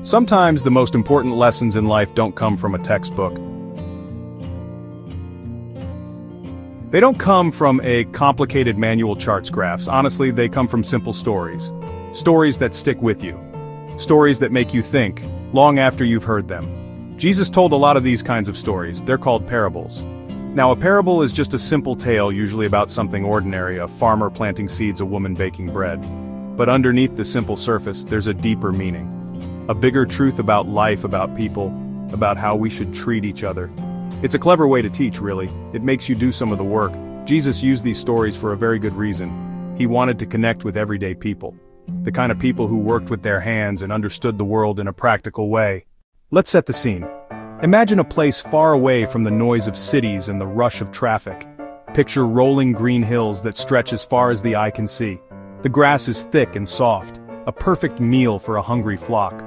Sometimes the most important lessons in life don't come from a textbook. They don't come from a complicated manual charts graphs. Honestly, they come from simple stories. Stories that stick with you. Stories that make you think, long after you've heard them. Jesus told a lot of these kinds of stories. They're called parables. Now, a parable is just a simple tale, usually about something ordinary, a farmer planting seeds, a woman baking bread. But underneath the simple surface, there's a deeper meaning. A bigger truth about life, about people, about how we should treat each other. It's a clever way to teach, really. It makes you do some of the work. Jesus used these stories for a very good reason. He wanted to connect with everyday people. The kind of people who worked with their hands and understood the world in a practical way. Let's set the scene. Imagine a place far away from the noise of cities and the rush of traffic. Picture rolling green hills that stretch as far as the eye can see. The grass is thick and soft, a perfect meal for a hungry flock.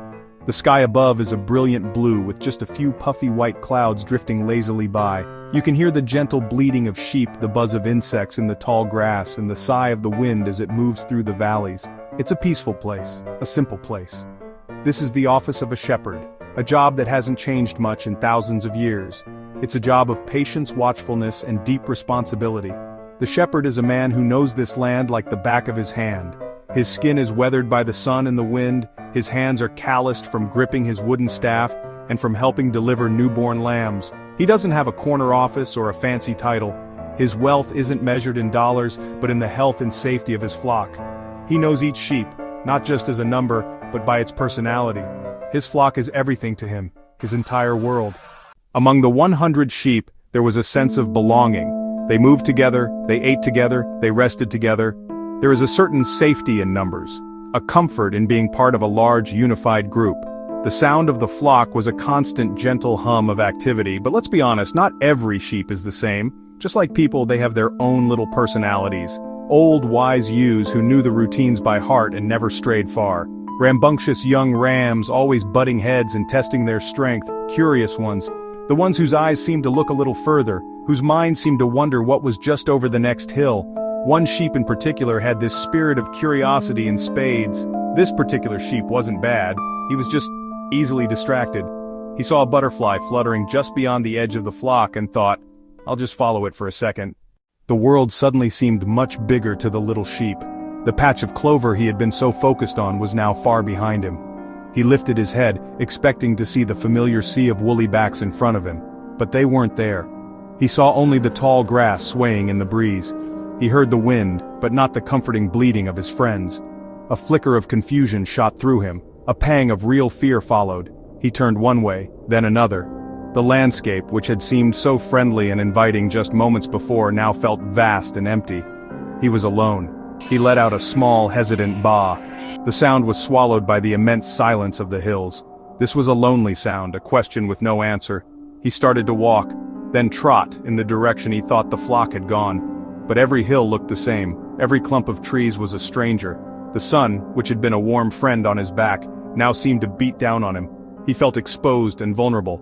The sky above is a brilliant blue with just a few puffy white clouds drifting lazily by. You can hear the gentle bleating of sheep, the buzz of insects in the tall grass, and the sigh of the wind as it moves through the valleys. It's a peaceful place, a simple place. This is the office of a shepherd, a job that hasn't changed much in thousands of years. It's a job of patience, watchfulness, and deep responsibility. The shepherd is a man who knows this land like the back of his hand. His skin is weathered by the sun and the wind, his hands are calloused from gripping his wooden staff, and from helping deliver newborn lambs. He doesn't have a corner office or a fancy title. His wealth isn't measured in dollars, but in the health and safety of his flock. He knows each sheep, not just as a number, but by its personality. His flock is everything to him, his entire world. Among the 100 sheep, there was a sense of belonging. They moved together, they ate together, they rested together. There is a certain safety in numbers, a comfort in being part of a large, unified group. The sound of the flock was a constant, gentle hum of activity, but let's be honest, not every sheep is the same. Just like people, they have their own little personalities. Old, wise ewes who knew the routines by heart and never strayed far. Rambunctious young rams, always butting heads and testing their strength. Curious ones. The ones whose eyes seemed to look a little further, whose minds seemed to wonder what was just over the next hill. One sheep in particular had this spirit of curiosity in spades. This particular sheep wasn't bad, he was just easily distracted. He saw a butterfly fluttering just beyond the edge of the flock and thought, I'll just follow it for a second. The world suddenly seemed much bigger to the little sheep. The patch of clover he had been so focused on was now far behind him. He lifted his head, expecting to see the familiar sea of woolly backs in front of him, but they weren't there. He saw only the tall grass swaying in the breeze. He heard the wind, but not the comforting bleating of his friends. A flicker of confusion shot through him. A pang of real fear followed. He turned one way, then another. The landscape, which had seemed so friendly and inviting just moments before, now felt vast and empty. He was alone. He let out a small, hesitant baa. The sound was swallowed by the immense silence of the hills. This was a lonely sound, a question with no answer. He started to walk, then trot in the direction he thought the flock had gone. But every hill looked the same. Every clump of trees was a stranger. The sun, which had been a warm friend on his back, now seemed to beat down on him. He felt exposed and vulnerable.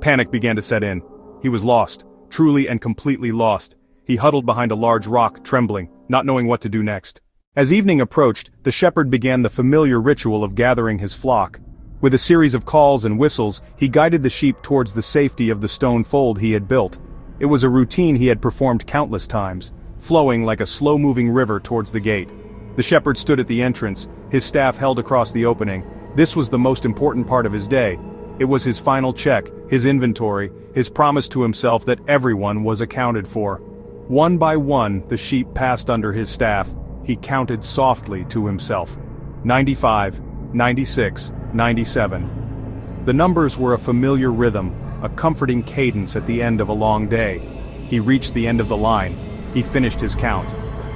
Panic began to set in. He was lost, truly and completely lost. He huddled behind a large rock, trembling, not knowing what to do next. As evening approached, the shepherd began the familiar ritual of gathering his flock. With a series of calls and whistles, he guided the sheep towards the safety of the stone fold he had built. It was a routine he had performed countless times, flowing like a slow-moving river towards the gate. The shepherd stood at the entrance, his staff held across the opening. This was the most important part of his day. It was his final check, his inventory, his promise to himself that everyone was accounted for. One by one, the sheep passed under his staff. He counted softly to himself. 95, 96, 97. The numbers were a familiar rhythm, a comforting cadence at the end of a long day. He reached the end of the line. He finished his count.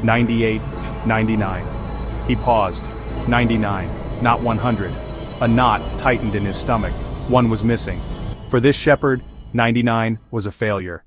98, 99. He paused. 99, not 100. A knot tightened in his stomach. One was missing. For this shepherd, 99 was a failure.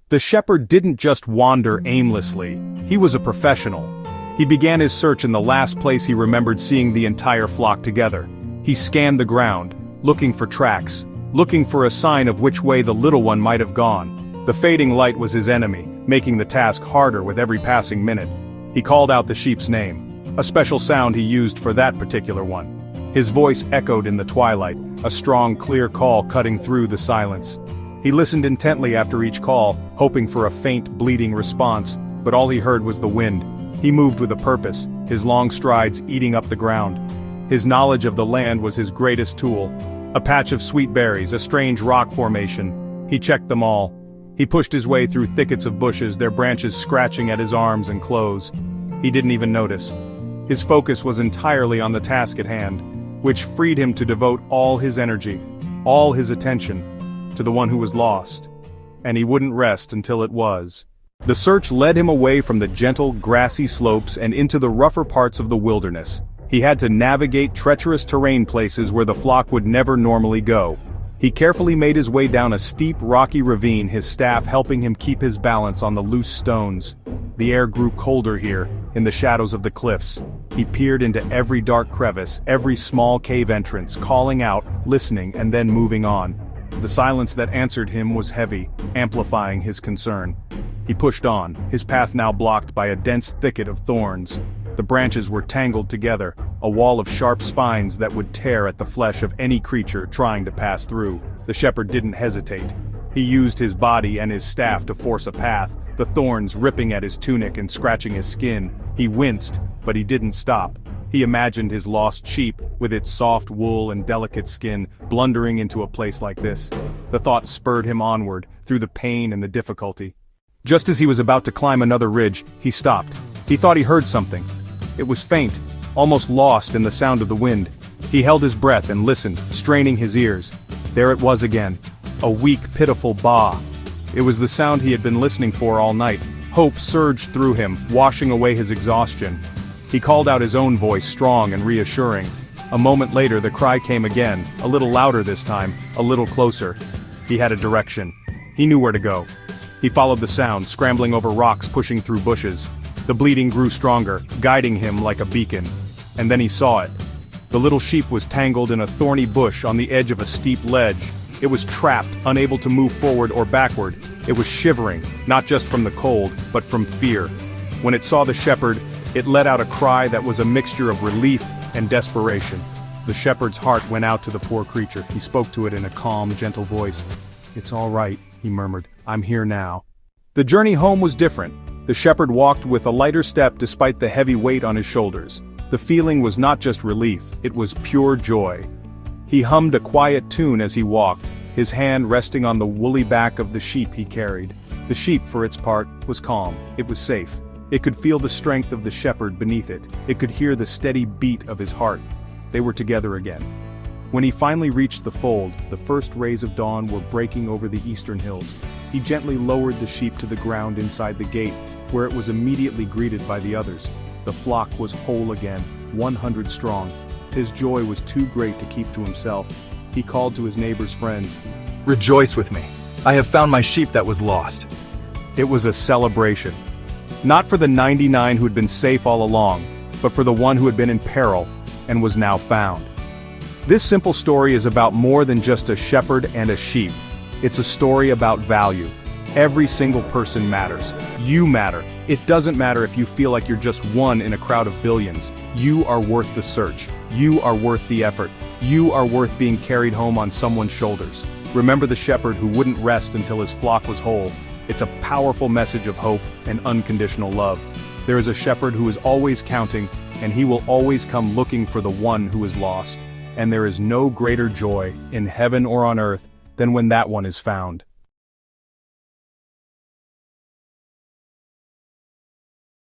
The shepherd didn't just wander aimlessly. He was a professional. He began his search in the last place he remembered seeing the entire flock together. He scanned the ground, looking for tracks, looking for a sign of which way the little one might have gone. The fading light was his enemy, making the task harder with every passing minute. He called out the sheep's name, a special sound he used for that particular one. His voice echoed in the twilight, a strong, clear call cutting through the silence. He listened intently after each call, hoping for a faint, bleating response, but all he heard was the wind. He moved with a purpose, his long strides eating up the ground. His knowledge of the land was his greatest tool. A patch of sweet berries, a strange rock formation. He checked them all. He pushed his way through thickets of bushes, their branches scratching at his arms and clothes. He didn't even notice. His focus was entirely on the task at hand, which freed him to devote all his energy, all his attention, to the one who was lost. And he wouldn't rest until it was. The search led him away from the gentle, grassy slopes and into the rougher parts of the wilderness. He had to navigate treacherous terrain, places where the flock would never normally go. He carefully made his way down a steep, rocky ravine, his staff helping him keep his balance on the loose stones. The air grew colder here, in the shadows of the cliffs. He peered into every dark crevice, every small cave entrance, calling out, listening, and then moving on. The silence that answered him was heavy, amplifying his concern. He pushed on, his path now blocked by a dense thicket of thorns. The branches were tangled together, a wall of sharp spines that would tear at the flesh of any creature trying to pass through. The shepherd didn't hesitate. He used his body and his staff to force a path, the thorns ripping at his tunic and scratching his skin. He winced, but he didn't stop. He imagined his lost sheep, with its soft wool and delicate skin, blundering into a place like this. The thought spurred him onward, through the pain and the difficulty. Just as he was about to climb another ridge, he stopped. He thought he heard something. It was faint, almost lost in the sound of the wind. He held his breath and listened, straining his ears. There it was again, a weak, pitiful baa. It was the sound he had been listening for all night. Hope surged through him, washing away his exhaustion. He called out his own voice, strong and reassuring. A moment later the cry came again, a little louder this time, a little closer. He had a direction. He knew where to go. He followed the sound, scrambling over rocks, pushing through bushes. The bleating grew stronger, guiding him like a beacon. And then he saw it. The little sheep was tangled in a thorny bush on the edge of a steep ledge. It was trapped, unable to move forward or backward. It was shivering, not just from the cold, but from fear. When it saw the shepherd, it let out a cry that was a mixture of relief and desperation. The shepherd's heart went out to the poor creature. He spoke to it in a calm, gentle voice. "It's all right," he murmured. "I'm here now." The journey home was different. The shepherd walked with a lighter step despite the heavy weight on his shoulders. The feeling was not just relief, it was pure joy. He hummed a quiet tune as he walked, his hand resting on the woolly back of the sheep he carried. The sheep, for its part, was calm. It was safe. It could feel the strength of the shepherd beneath it. It could hear the steady beat of his heart. They were together again. When he finally reached the fold, the first rays of dawn were breaking over the eastern hills. He gently lowered the sheep to the ground inside the gate, where it was immediately greeted by the others. The flock was whole again, 100 strong. His joy was too great to keep to himself. He called to his neighbor's friends. "Rejoice with me. I have found my sheep that was lost." It was a celebration. Not for the 99 who had been safe all along, but for the one who had been in peril and was now found. This simple story is about more than just a shepherd and a sheep. It's a story about value. Every single person matters. You matter. It doesn't matter if you feel like you're just one in a crowd of billions. You are worth the search. You are worth the effort. You are worth being carried home on someone's shoulders. Remember the shepherd who wouldn't rest until his flock was whole. It's a powerful message of hope and unconditional love. There is a shepherd who is always counting, and he will always come looking for the one who is lost. And there is no greater joy, in heaven or on earth, than when that one is found.